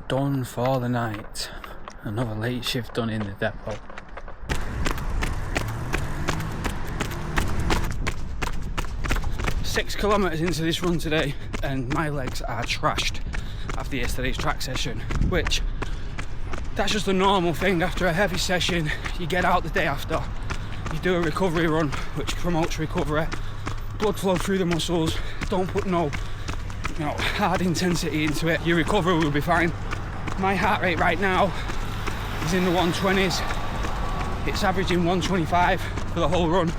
done for the night. Another late shift done in the depot. Six kilometres into this run today and my legs are trashed after yesterday's track session, which that's just a normal thing. After a heavy session, you get out the day after, you do a recovery run which promotes recovery, blood flow through the muscles, don't put no hard intensity into it, your recovery will be fine. My heart rate right now is in the 120s, it's averaging 125 for the whole run,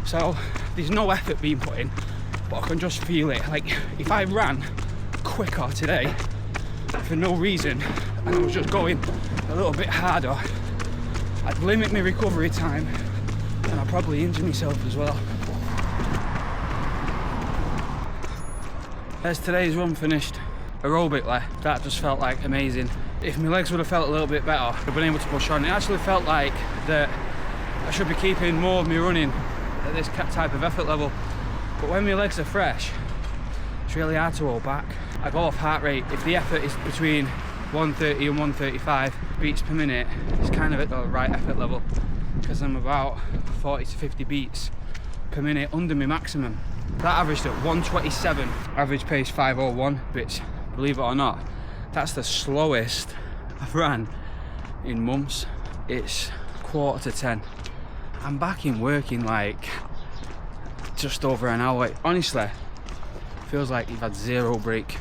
so there's no effort being put in, but I can just feel it. Like if I ran quicker today for no reason and I was just going a little bit harder, I'd limit my recovery time and I'd probably injure myself as well. As today's run finished, aerobically, that just felt like amazing. If my legs would have felt a little bit better, I'd been able to push on. It actually felt like that I should be keeping more of me running at this type of effort level. But when my legs are fresh, it's really hard to hold back. I go off heart rate. If the effort is between 130 and 135 beats per minute, it's kind of at the right effort level, because I'm about 40 to 50 beats per minute under my maximum. That averaged at 127, average pace 5:01, which, believe it or not, that's the slowest I've ran in months. It's 9:45. I'm back in work in like just over an hour. Honestly, feels like you've had zero break.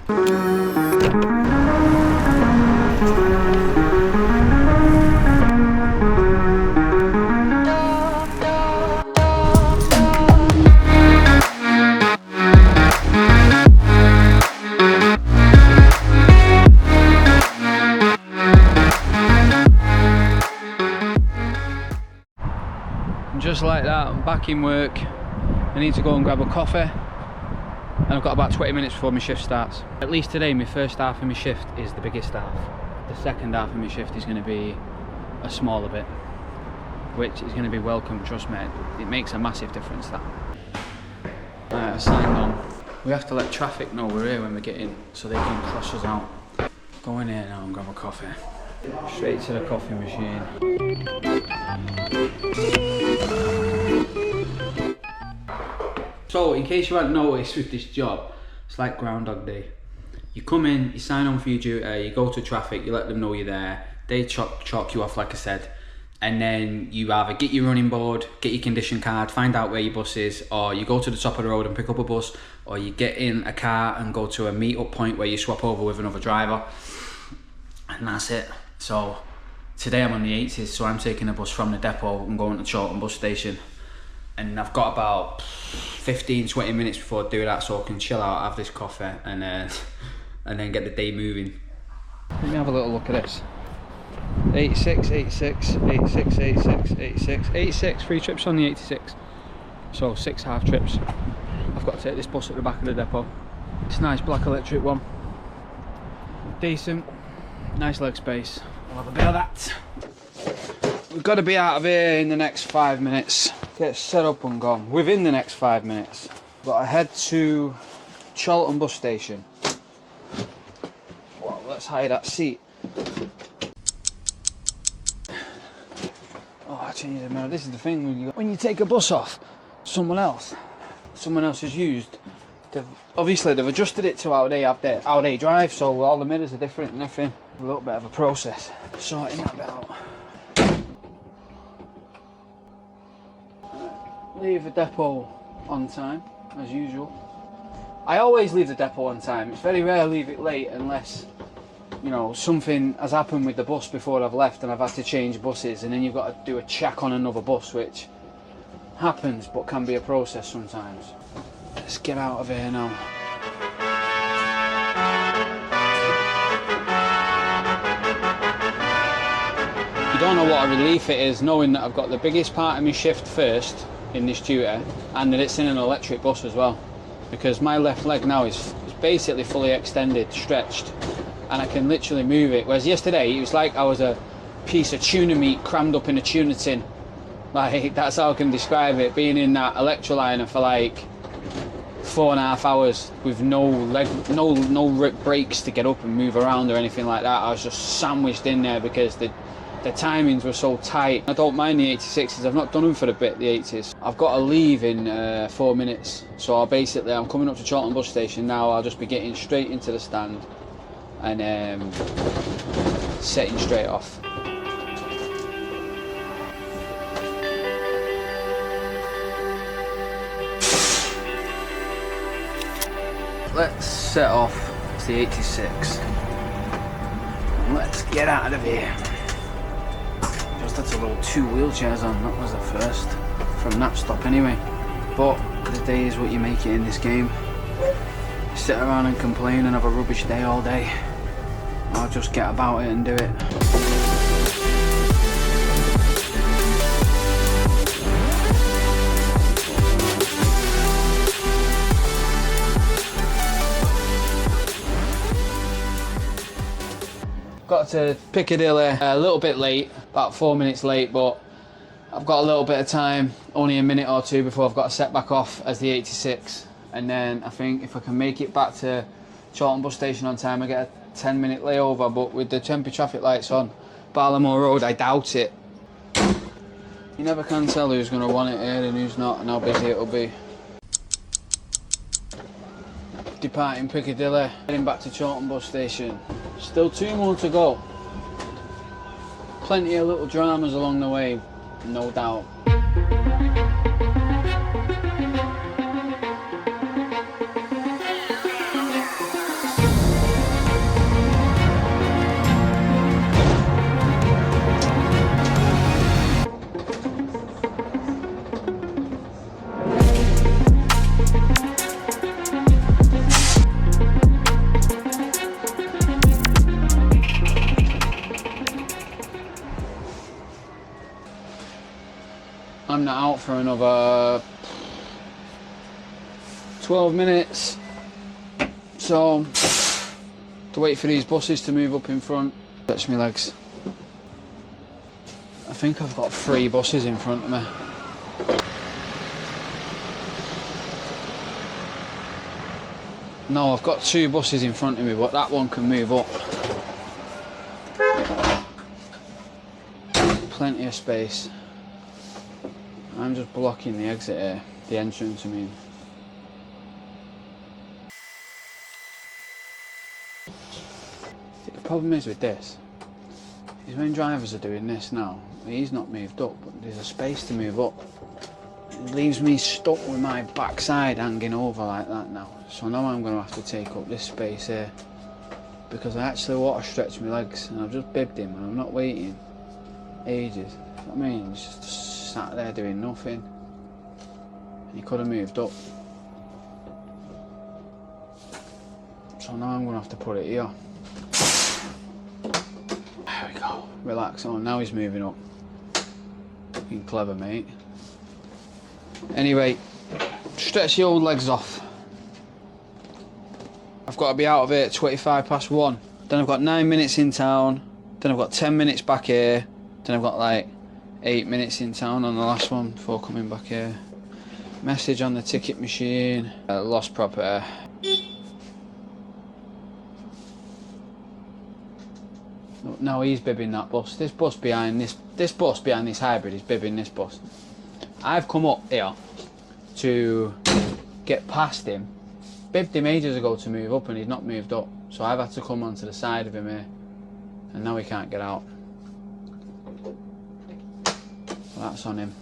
Just like that, I'm back in work. I need to go and grab a coffee, and I've got about 20 minutes before my shift starts. At least today, my first half of my shift is the biggest half. The second half of my shift is going to be a smaller bit, which is going to be welcome, trust me. It makes a massive difference, that. Right, I signed on. We have to let traffic know we're here when we get in, so they can cross us out. Go in here now and grab a coffee. Straight to the coffee machine. So, in case you hadn't noticed with this job, it's like Groundhog Day. You come in, you sign on for your duty, you go to traffic, you let them know you're there, they chalk you off like I said, and then you either get your running board, get your condition card, find out where your bus is, or you go to the top of the road and pick up a bus, or you get in a car and go to a meet-up point where you swap over with another driver, and that's it. So today I'm on the 80s, so I'm taking a bus from the depot and going to Chorlton bus station, and I've got about 15-20 minutes before I do that, so I can chill out, have this coffee, and then get the day moving. Let me have a little look at this. 86, 86, 86, 86, 86, 86, 3 trips on the 86, so 6 half trips. I've got to take this bus at the back of the depot. It's a nice black electric one, decent, nice leg space. We'll have a bit of that. We've got to be out of here in the next 5 minutes. Get set up and gone within the next 5 minutes. Got to head to Chorlton bus station. Well, let's hide that seat. Oh, I changed the mirror. This is the thing when you take a bus off someone else has used. Obviously they've adjusted it to how they drive, so all the mirrors are different and everything. A little bit of a process sorting that bit out. Leave the depot on time as usual. I always leave the depot on time. It's very rare I leave it late unless, you know, something has happened with the bus before I've left and I've had to change buses, and then you've got to do a check on another bus, which happens but can be a process sometimes. Let's get out of here now. You don't know what a relief it is knowing that I've got the biggest part of my shift first in this duty, and that it's in an electric bus as well, because my left leg now is basically fully extended, stretched, and I can literally move it, whereas yesterday it was like I was a piece of tuna meat crammed up in a tuna tin. Like, that's how I can describe it, being in that electroliner for like 4.5 hours with no breaks to get up and move around or anything like that. I was just sandwiched in there because the timings were so tight. I don't mind the 86s, I've not done them for a bit, the 80s. I've got to leave in 4 minutes, so I'm coming up to Charlton bus station now. I'll just be getting straight into the stand and setting straight off. Let's set off. It's the 86. And let's get out of here. Just had to load 2 wheelchairs on. That was the first from that stop anyway. But the day is what you make it in this game. You sit around and complain and have a rubbish day all day. I'll just get about it and do it. Got to Piccadilly a little bit late, about 4 minutes late, but I've got a little bit of time, only a minute or two before I've got to set back off as the 86. And then I think if I can make it back to Charlton bus station on time, I get a 10-minute layover, but with the temporary traffic lights on Barlamore Road, I doubt it. You never can tell who's going to want it here and who's not, and how busy it'll be. Departing Piccadilly, heading back to Charlton bus station. Still 2 more to go. Plenty of little dramas along the way, no doubt. I'm not out for another 12 minutes, so to wait for these buses to move up in front. Touch my legs. I think I've got 3 buses in front of me. No, I've got 2 buses in front of me, but that one can move up. Plenty of space. I'm just blocking the exit here, the entrance I mean. The problem is with this, is when drivers are doing this now, he's not moved up, but there's a space to move up. It leaves me stuck with my backside hanging over like that now. So now I'm going to have to take up this space here, because I actually want to stretch my legs, and I've just bibbed him and I'm not waiting ages. You know what I mean? He's just sat there doing nothing. And he could have moved up. So now I'm going to have to put it here. There we go. Relax on. Now he's moving up. Fucking clever, mate. Anyway, stretch the old legs off. I've got to be out of here at 1:25. Then I've got 9 minutes in town. Then I've got 10 minutes back here. Then I've got like 8 minutes in town on the last one before coming back here. Message on the ticket machine. Lost property. No, he's bibbing that bus. This bus behind this hybrid is bibbing this bus. I've come up here to get past him. Bibbed him ages ago to move up and he's not moved up. So I've had to come onto the side of him here. And now he can't get out. That's on him.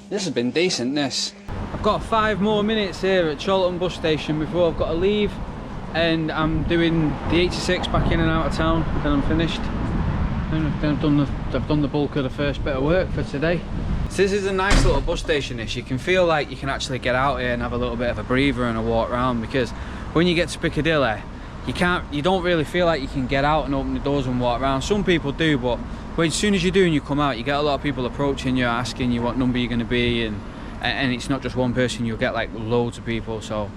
This has been decent, this. I've got 5 more minutes here at Charlton bus station before I've got to leave, and I'm doing the 86 back in and out of town, then I'm finished. And I've done the bulk of the first bit of work for today. So this is a nice little bus station. This, you can feel like you can actually get out here and have a little bit of a breather and a walk around, because when you get to Piccadilly, you don't really feel like you can get out and open the doors and walk around. Some people do, but as soon as you do and you come out, you get a lot of people approaching you, asking you what number you're going to be, and it's not just one person, you'll get like loads of people, so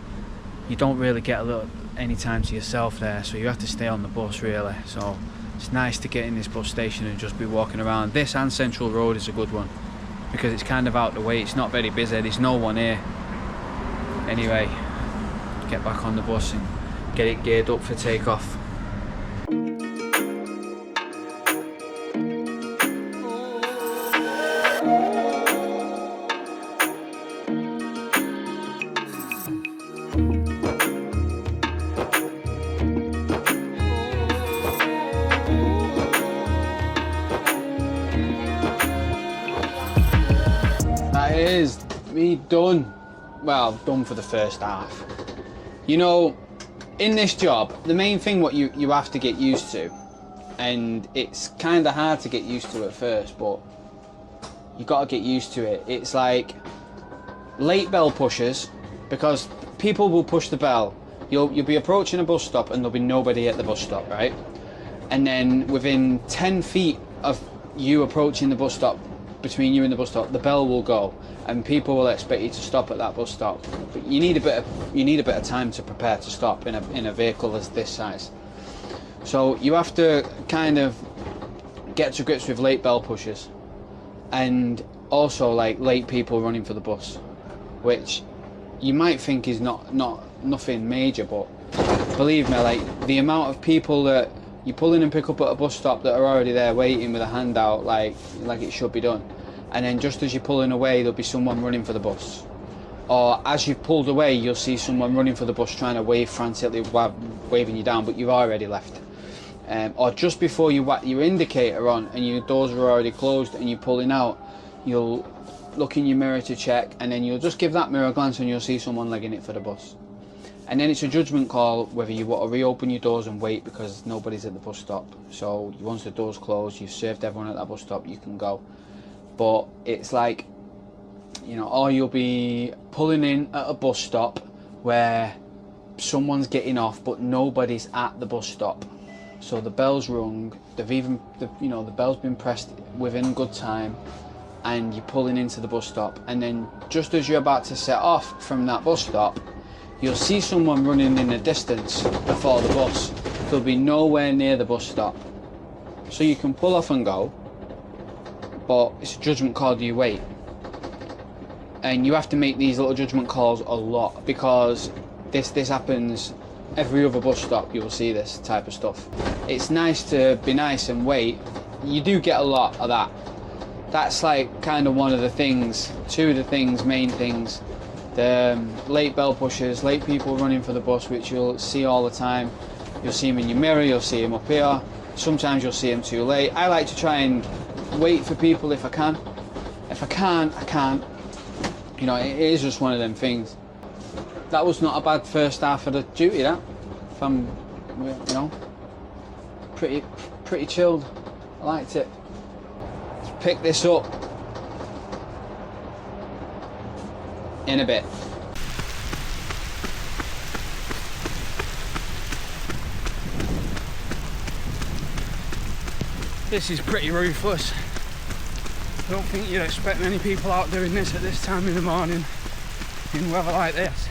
you don't really get any time to yourself there, so you have to stay on the bus really. So it's nice to get in this bus station and just be walking around. This and Central Road is a good one, because it's kind of out the way, it's not very busy, there's no one here. Anyway, get back on the bus and get it geared up for takeoff. That is me done. Well, done for the first half. You know, in this job, the main thing what you have to get used to, and it's kind of hard to get used to at first, but you got to get used to it. It's like late bell pushers, because people will push the bell. You'll be approaching a bus stop and there'll be nobody at the bus stop, right? And then within 10 feet of you approaching the bus stop, between you and the bus stop, the bell will go, and people will expect you to stop at that bus stop. But you need a bit of time to prepare to stop in a vehicle as this size. So you have to kind of get to grips with late bell pushers, and also like late people running for the bus, which you might think is nothing major, but believe me, like the amount of people that you pull in and pick up at a bus stop that are already there waiting with a handout like it should be done, and then just as you're pulling away there'll be someone running for the bus, or as you've pulled away you'll see someone running for the bus trying to wave frantically, waving you down, but you've already left. Or just before you whack your indicator on and your doors are already closed and you're pulling out, you'll look in your mirror to check, and then you'll just give that mirror a glance and you'll see someone legging it for the bus. And then it's a judgment call whether you want to reopen your doors and wait because nobody's at the bus stop. So once the doors close, you've served everyone at that bus stop, you can go. But it's like, you know, or you'll be pulling in at a bus stop where someone's getting off but nobody's at the bus stop. So the bell's rung, the bell's been pressed within good time, and you're pulling into the bus stop, and then just as you're about to set off from that bus stop, you'll see someone running in the distance before the bus. They'll be nowhere near the bus stop. So you can pull off and go, but it's a judgment call, do you wait? And you have to make these little judgment calls a lot, because this happens every other bus stop. You will see this type of stuff. It's nice to be nice and wait. You do get a lot of that. That's like kind of one of the things, main things. The late bell pushers, late people running for the bus, which you'll see all the time. You'll see them in your mirror, you'll see them up here. Sometimes you'll see them too late. I like to try and wait for people if I can. If I can't, I can't. You know, it is just one of them things. That was not a bad first half of the duty, that. If I'm, you know, pretty chilled. I liked it. Let's pick this up in a bit. This is pretty ruthless. I don't think you'd expect many people out doing this at this time in the morning in weather like this.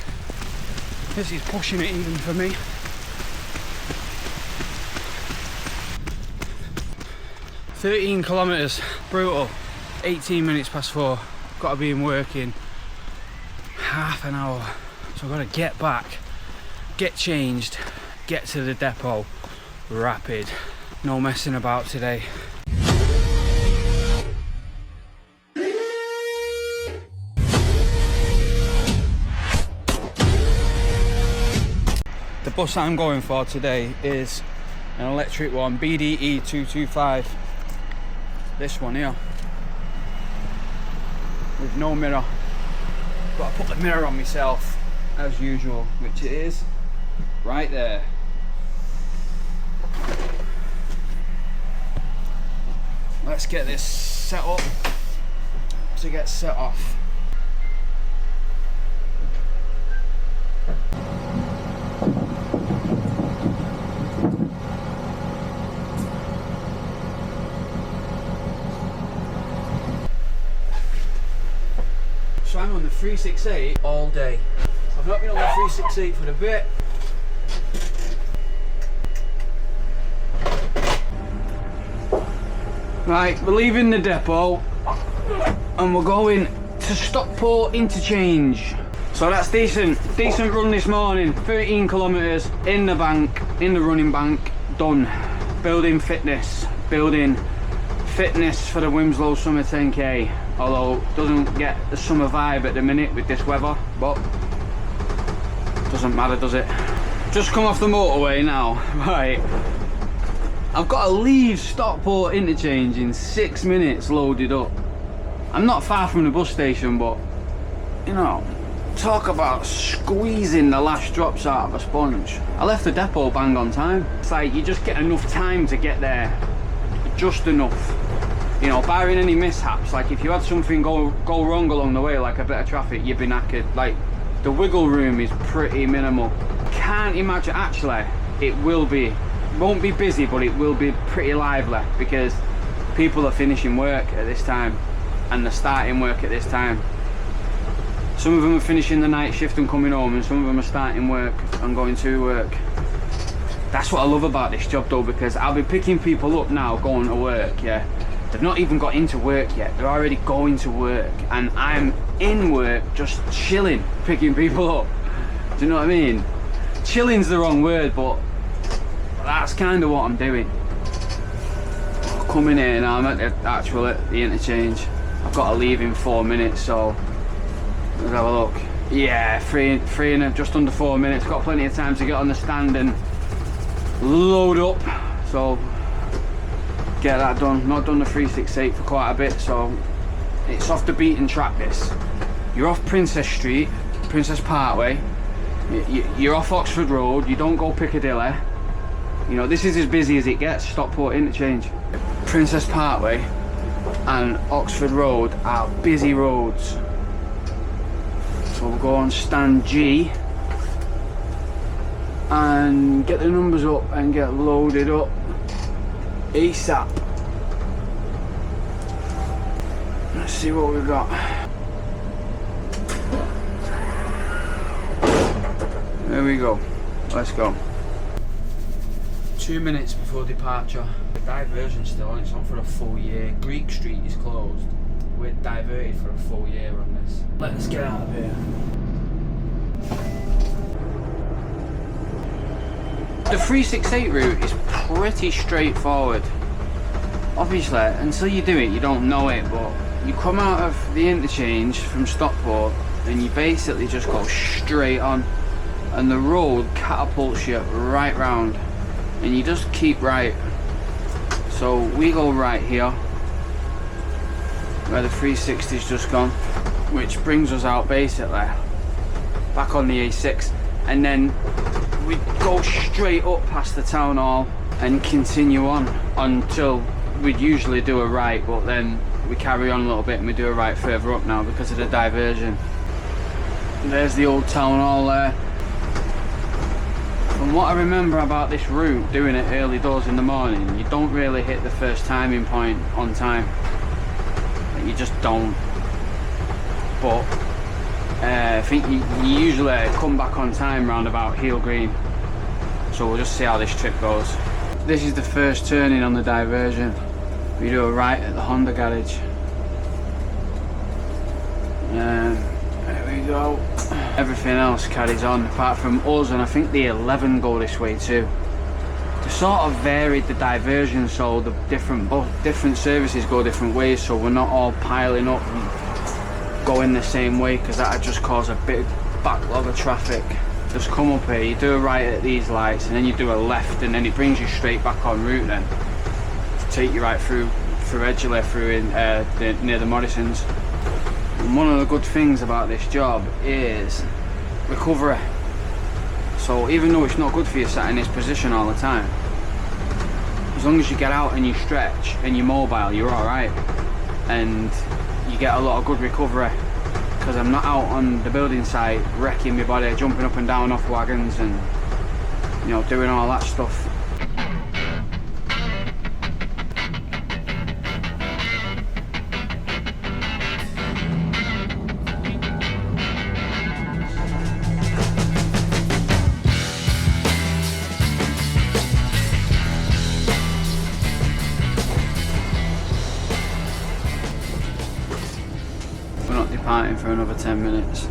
This is pushing it even for me. "13 kilometres, brutal. 18 minutes past 4. Got to be in work in half an hour. So I've got to get back, get changed, get to the depot, rapid. No messing about today. The bus I'm going for today is an electric one, BDE 225. This one here, with no mirror. Got to put the mirror on myself as usual, which it is right there. Let's get this set up, to get set off. So I'm on the 368 all day. I've not been on the 368 for a bit. Right, we're leaving the depot and we're going to Stockport Interchange. So that's decent run this morning. 13 kilometres in the bank, in the running bank, done. Building fitness for the Wimslow Summer 10K. Although it doesn't get the summer vibe at the minute with this weather, but doesn't matter, does it? Just come off the motorway now, right. I've got to leave Stockport Interchange in 6 minutes loaded up. I'm not far from the bus station, but you know, talk about squeezing the last drops out of a sponge. I left the depot bang on time. It's like you just get enough time to get there, just enough. You know, barring any mishaps, like if you had something go wrong along the way, like a bit of traffic, you'd be knackered. Like, the wiggle room is pretty minimal. Can't imagine, actually, won't be busy, but it will be pretty lively because people are finishing work at this time and they're starting work at this time. Some of them are finishing the night shift and coming home, and some of them are starting work and going to work. That's what I love about this job though, because I'll be picking people up now going to work, yeah. They've not even got into work yet, they're already going to work, and I'm in work just chilling, picking people up. Do you know what I mean? Chilling's the wrong word, but that's kind of what I'm doing. Coming here now, I'm at the interchange. I've got to leave in 4 minutes, so let's have a look. Yeah, three and just under 4 minutes. Got plenty of time to get on the stand and load up, so get that done. Not done the 368 for quite a bit, so it's off the beaten track this. You're off Princess Street, Princess Parkway, you're off Oxford Road, you don't go Piccadilly. You know, this is as busy as it gets, Stockport Interchange. Princess Parkway and Oxford Road are busy roads. So we'll go on stand G and get the numbers up and get loaded up ASAP. Let's see what we've got. There we go. Let's go. 2 minutes before departure. The diversion's still on, it's on for a full year. Greek Street is closed. We're diverted for a full year on this. Let's get out of here. The 368 route is pretty straightforward. Obviously, until you do it, you don't know it, but you come out of the interchange from Stockport and you basically just go straight on, and the road catapults you right round, and you just keep right. So we go right here, where the 360's just gone, which brings us out basically back on the A6, and then we go straight up past the town hall and continue on until we'd usually do a right, but then we carry on a little bit and we do a right further up now because of the diversion. There's the old town hall there. From what I remember about this route, doing it early doors in the morning, you don't really hit the first timing point on time. You just don't. But I think you usually come back on time round about Heel Green. So we'll just see how this trip goes. This is the first turning on the diversion. We do a right at the Honda garage. There we go. Everything else carries on apart from us, and I think the 11 go this way too. They sort of varied the diversion, so the different services go different ways, so we're not all piling up and going the same way, because that would just cause a big backlog of traffic. Just come up here, you do a right at these lights, and then you do a left, and then it brings you straight back on route then. Take you right through Edgeley, through in near the Morrisons. And one of the good things about this job is recovery. So even though it's not good for you sat in this position all the time, as long as you get out and you stretch and you're mobile, you're alright. And you get a lot of good recovery, because I'm not out on the building site wrecking my body, jumping up and down off wagons and, you know, doing all that stuff. We're not departing for another 10 minutes.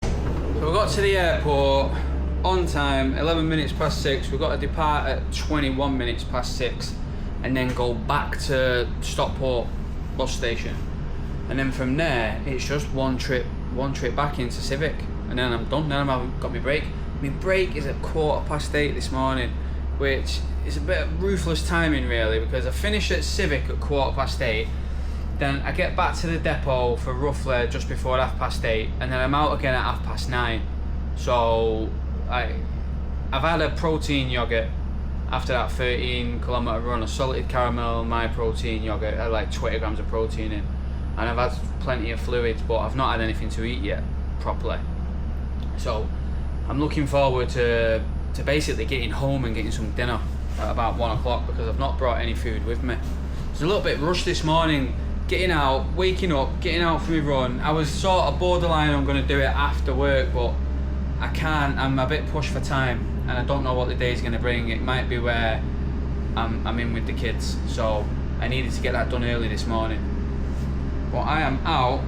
So we got to the airport on time, 11 minutes past 6. We've got to depart at 21 minutes past 6 and then go back to Stockport bus station. And then from there, it's just one trip back into Civic. And then I'm done, then I've got my break. My break is at 8:15 this morning, which is a bit of ruthless timing really, because I finished at Civic at 8:15. Then I get back to the depot for roughly just before 8:30, and then I'm out again at 9:30. So I've had a protein yogurt after that 13-kilometre run, a salted caramel my protein yogurt, I had like 20 grams of protein in, and I've had plenty of fluids, but I've not had anything to eat yet properly. So I'm looking forward to basically getting home and getting some dinner at about 1 o'clock, because I've not brought any food with me. It's a little bit rushed this morning. Getting out, waking up, getting out for my run. I was sort of borderline on going to do it after work, but I can't. I'm a bit pushed for time, and I don't know what the day's going to bring. It might be where I'm in with the kids, so I needed to get that done early this morning. But I am out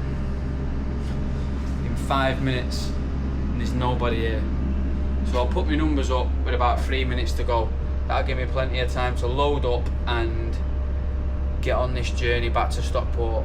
in 5 minutes, and there's nobody here. So I'll put my numbers up with about 3 minutes to go. That'll give me plenty of time to load up and get on this journey back to Stockport.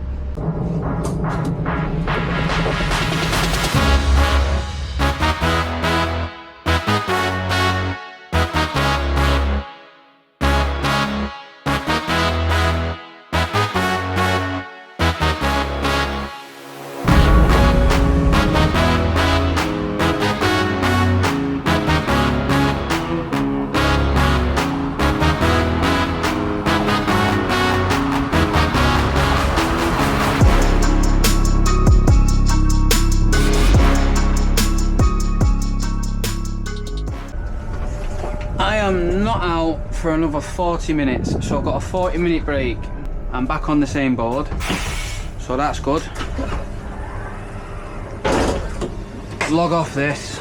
I'm not out for another 40 minutes, so I've got a 40-minute break. I'm back on the same board, so that's good. Log off this.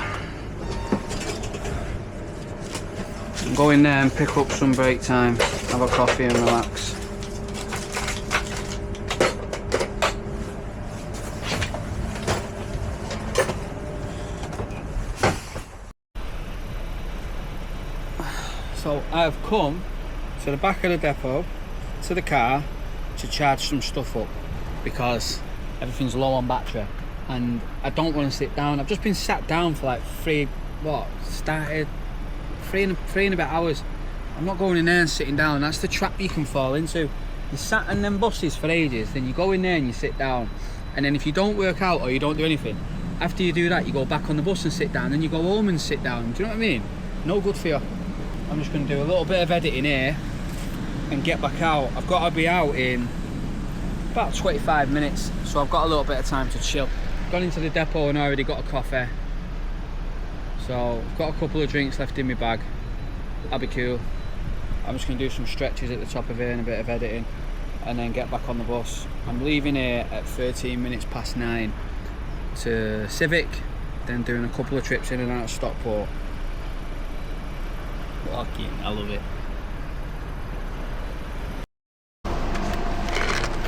Go in there and pick up some break time, have a coffee and relax. So I've come to the back of the depot, to the car, to charge some stuff up, because everything's low on battery and I don't want to sit down. I've just been sat down for like three and a bit hours. I'm not going in there and sitting down. That's the trap you can fall into. You sat in them buses for ages, then you go in there and you sit down, and then if you don't work out or you don't do anything, after you do that you go back on the bus and sit down, then you go home and sit down. Do you know what I mean? No good for you. I'm just going to do a little bit of editing here and get back out. I've got to be out in about 25 minutes, so I've got a little bit of time to chill. Gone into the depot and already got a coffee, so I've got a couple of drinks left in my bag. That'll be cool. I'm just going to do some stretches at the top of here and a bit of editing, and then get back on the bus. I'm leaving here at 13 minutes past 9 to Civic, then doing a couple of trips in and out of Stockport. Fucking, I love it.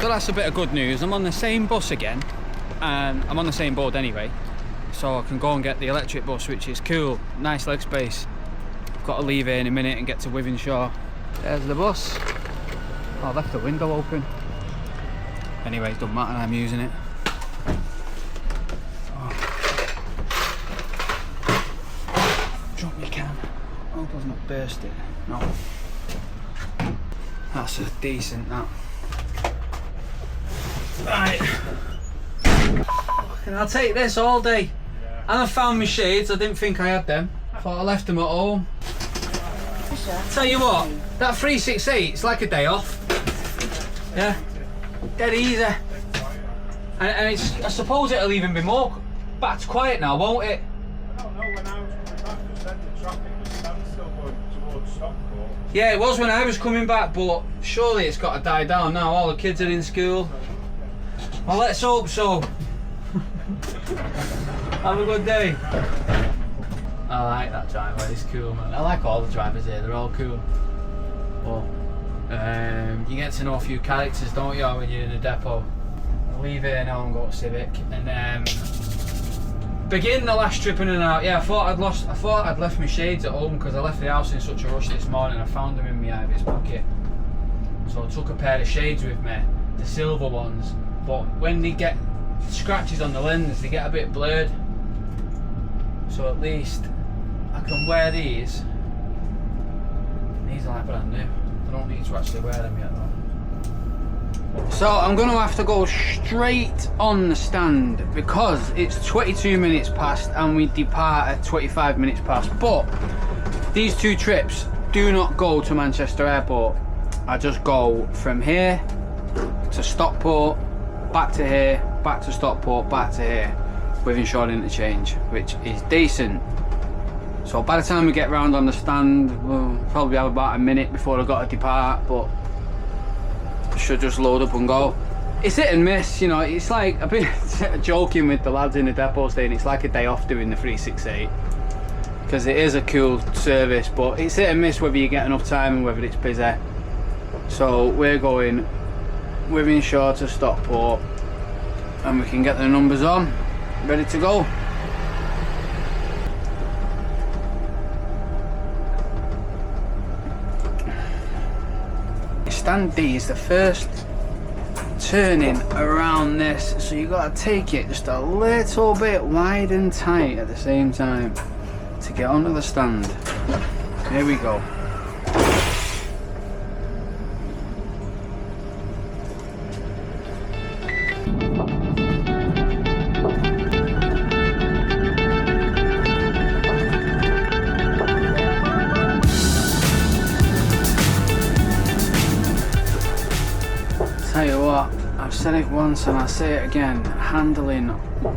So that's a bit of good news. I'm on the same bus again, and I'm on the same board anyway, so I can go and get the electric bus, which is cool. Nice leg space. Got to leave here in a minute and get to Wythenshawe. There's the bus. Oh, I left the window open. Anyway, it doesn't matter, I'm using it. Drop your can. I hope I've not burst it. No. That's a decent, that. Right. I'll take this all day. Yeah. And I found my shades, I didn't think I had them. Thought I left them at home. Tell you what, that 368, it's like a day off. Yeah? Dead easy. And it's, I suppose it'll even be more back to quiet now, won't it? I don't know, when I was coming back, they said the traffic was standstill going towards Stockport. Yeah, it was when I was coming back, but surely it's got to die down now. All the kids are in school. Well, let's hope so. Have a good day. I like that driveway, it's cool, man. I like all the drivers here, they're all cool. But you get to know a few characters, don't you, when you're in a depot. I'll leave here now and go to Civic, and begin the last trip in and out. Yeah, I thought I'd left my shades at home because I left the house in such a rush this morning. I found them in my Ivy's pocket, so I took a pair of shades with me, the silver ones. But when they get scratches on the lens, they get a bit blurred. So at least I can wear these. These are like brand new. I don't need to actually wear them yet though. So I'm going to have to go straight on the stand because it's 22 minutes past and we depart at 25 minutes past. But these two trips do not go to Manchester Airport. I just go from here to Stockport, back to here, back to Stockport, back to here, with insured interchange, which is decent. So by the time we get round on the stand, we'll probably have about a minute before I've got to depart, but should just load up and go. It's hit and miss, you know. It's like, I've been joking with the lads in the depot saying it's like a day off doing the 368, because it is a cool service, but it's hit and miss whether you get enough time and whether it's busy. So we're going with insured to Stockport and we can get the numbers on, ready to go. Stand D is the first turning around this, so you got to take it just a little bit wide and tight at the same time to get onto the stand. Here we go. Tell you what, I've said it once and I'll say it again, handling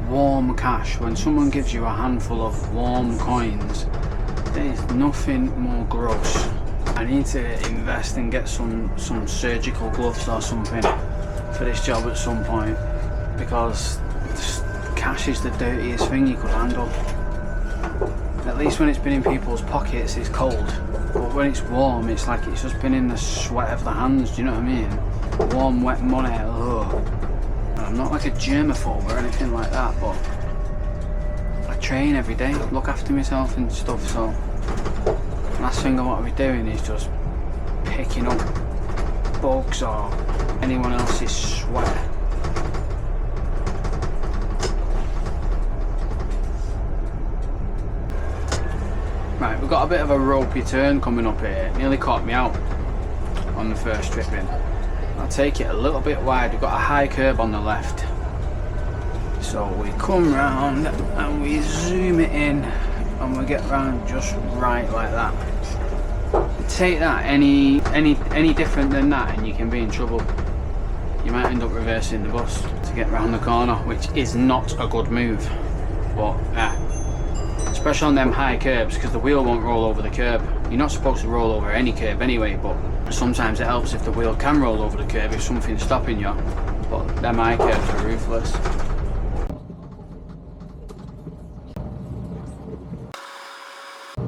warm cash, when someone gives you a handful of warm coins, there's nothing more gross. I need to invest and get some surgical gloves or something for this job at some point, because cash is the dirtiest thing you could handle. At least when it's been in people's pockets it's cold, but when it's warm it's like it's just been in the sweat of the hands, do you know what I mean? Warm, wet money, ugh. I'm not like a germaphobe or anything like that, but I train every day, look after myself and stuff, so last thing I want to be doing is just picking up bugs or anyone else's sweat. Right, we've got a bit of a ropey turn coming up here, it nearly caught me out on the first trip in. I'll take it a little bit wide. We've got a high curb on the left, so we come round and we zoom it in and we get round just right like that. Take that any different than that and you can be in trouble. You might end up reversing the bus to get round the corner, which is not a good move, but especially on them high curbs, because the wheel won't roll over the curb. You're not supposed to roll over any curb anyway, but sometimes it helps if the wheel can roll over the curb if something's stopping you. But them high curbs are ruthless.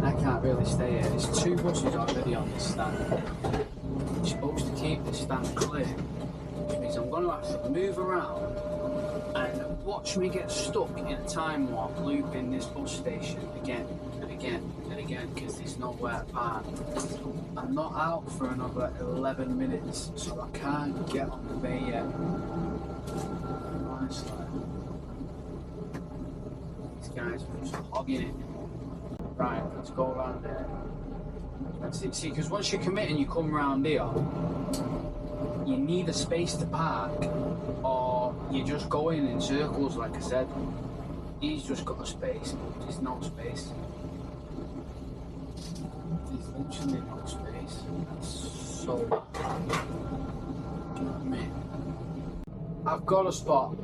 I can't really stay here. There's two buses already on this stand. I'm supposed to keep the stand clear, which means I'm going to have to move around and watch me get stuck in a time warp loop in this bus station again and again and again, because there's nowhere to park. I'm not out for another 11 minutes, so I can't get on the bay yet. Honestly, these guys are just hogging it. Right, let's go around there. See, because once you commit and you come round here, you need a space to park, or you're just going in circles, like I said. He's just got a space, there's no space. There's literally no space. That's so bad. Do you know what I mean? I've got a spot.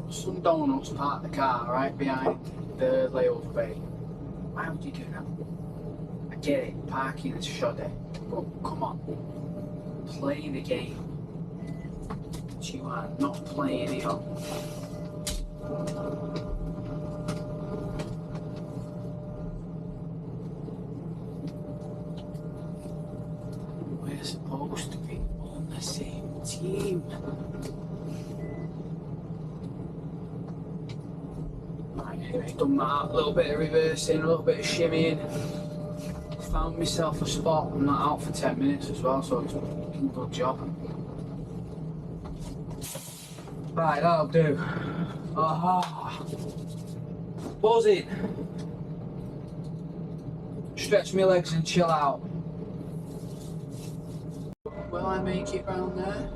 Some donuts parked the car right behind the layover bay. Why would you do that? I get it, parking is shoddy, but come on, play the game. But you are not playing it on. We're supposed to be on the same team. Right, anyway, done that. A little bit of reversing, a little bit of shimmying. Found myself a spot. I'm not out for 10 minutes as well, so it's a good job. Right, that'll do. Aha! Buzzing! Stretch my legs and chill out. Will I make it round there?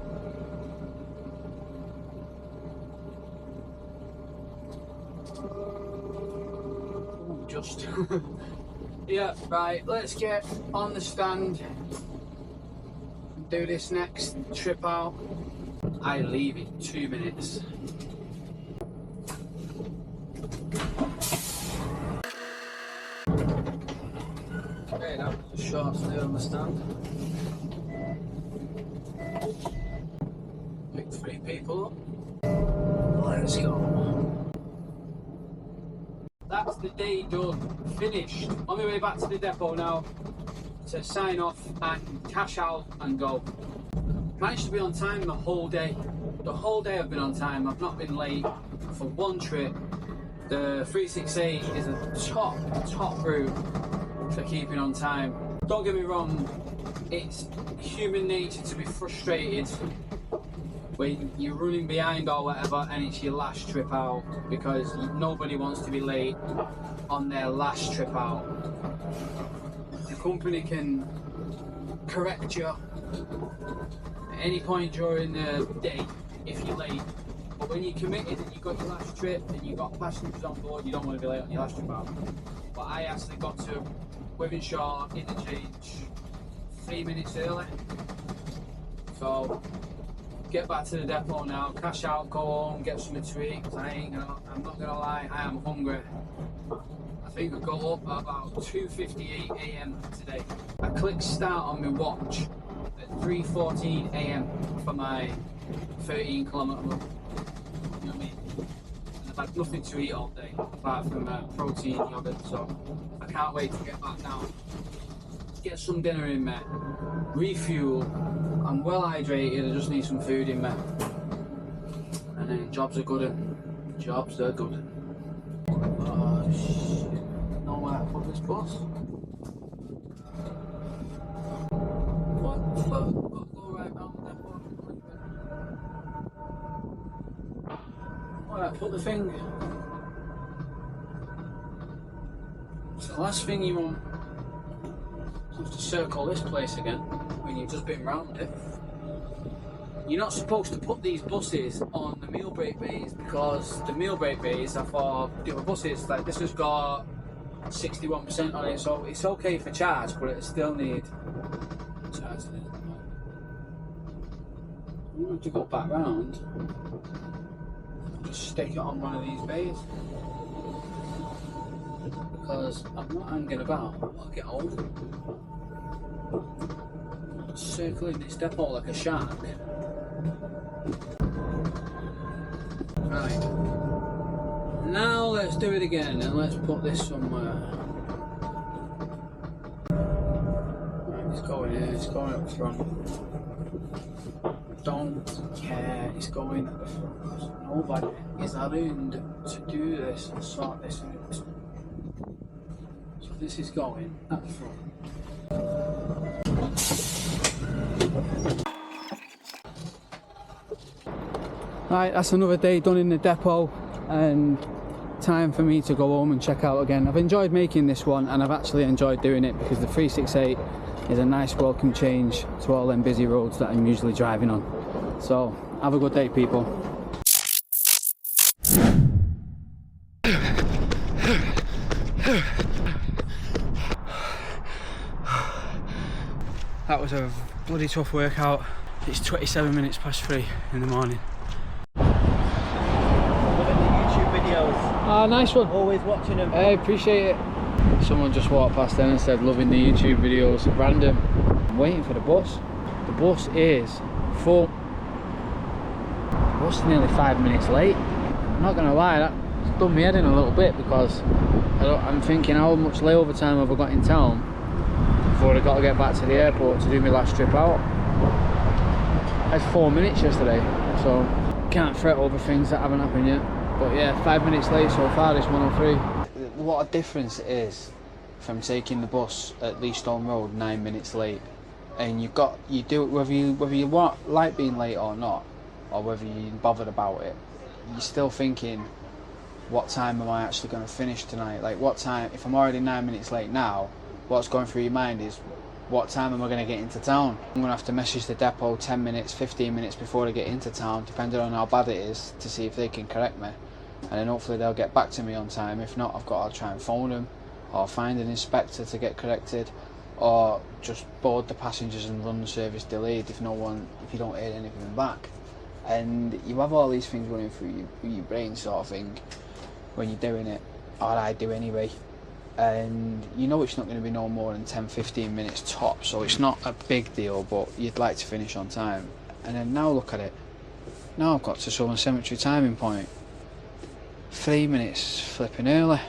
Ooh, just. Yeah, right, let's get on the stand and do this next trip out. I leave in 2 minutes. Okay, that was a short stay on the stand. Pick 3 people up. Let's go. That's the day done, finished. On my way back to the depot now to sign off and cash out and go. Managed to be on time the whole day. The whole day I've been on time. I've not been late for one trip. The 368 is a top route for keeping on time. Don't get me wrong, it's human nature to be frustrated when you're running behind or whatever and it's your last trip out, because nobody wants to be late on their last trip out. The company can correct you at any point during the day if you're late, but when you're committed and you've got your last trip and you've got passengers on board, you don't want to be late on your last trip out. But I actually got to Wivenshaw interchange 3 minutes early, so get back to the depot now, cash out, go home, get something to eat, because I'm not gonna lie, I am hungry. I think I got up at about 2:58 AM today. I clicked start on my watch at 3:14 AM for my 13-kilometre run. You know what I mean? And I've had nothing to eat all day apart from protein yogurt, so I can't wait to get back now. Get some dinner in me, refuel. I'm well hydrated, I just need some food in me. And then jobs are good. Jobs are good. Oh shit. No way I put this bus. What the fuck? Gotta go right round the depot. Where I put the thing? It's the last thing you want. You have to circle this place again when you've just been round it. You're not supposed to put these buses on the meal break bays, because the meal break bays are for the other buses. Like this has got 61% on it, so it's okay for charge, but it still need charging it. You want to go back round, just stick it on one of these bays, because I'm not hanging about. I'll get old. Circling this depot like a shark. Right. Now let's do it again and let's put this somewhere. Right, it's going here, it's going up front. Don't care, it's going at the front. Nobody is around to do this and sort this out. So this is going at the front. Right, that's another day done in the depot, and time for me to go home and check out again. I've enjoyed making this one, and I've actually enjoyed doing it because the 368 is a nice welcome change to all them busy roads that I'm usually driving on. So have a good day, people. That was a bloody tough workout. It's 27 minutes past 3 in the morning. nice one. Always watching them. Hey, appreciate it. Someone just walked past then and said, loving the YouTube videos. Random. I'm waiting for the bus. The bus is full. The bus is nearly 5 minutes late. I'm not gonna lie, that's done me head in a little bit, because I'm thinking, how much layover time have I got in town before I got to get back to the airport to do my last trip out. I had 4 minutes yesterday, so can't fret over things that haven't happened yet. But yeah, 5 minutes late so far, this 103. What a difference it is from taking the bus at Leastone Road 9 minutes late, and you do it whether you want, like being late or not, or whether you're bothered about it. You're still thinking, what time am I actually going to finish tonight? Like, what time, if I'm already 9 minutes late now, what's going through your mind is, what time am I going to get into town? I'm going to have to message the depot 10 minutes, 15 minutes before I get into town, depending on how bad it is, to see if they can correct me. And then hopefully they'll get back to me on time. If not, I've got to try and phone them, or find an inspector to get corrected, or just board the passengers and run the service delayed if you don't hear anything back. And you have all these things running through your brain, sort of thing, when you're doing it, or I do anyway. And you know it's not going to be no more than 10-15 minutes top, so it's not a big deal, but you'd like to finish on time. And then now look at it. Now I've got to Southern Cemetery timing point. 3 minutes flipping early.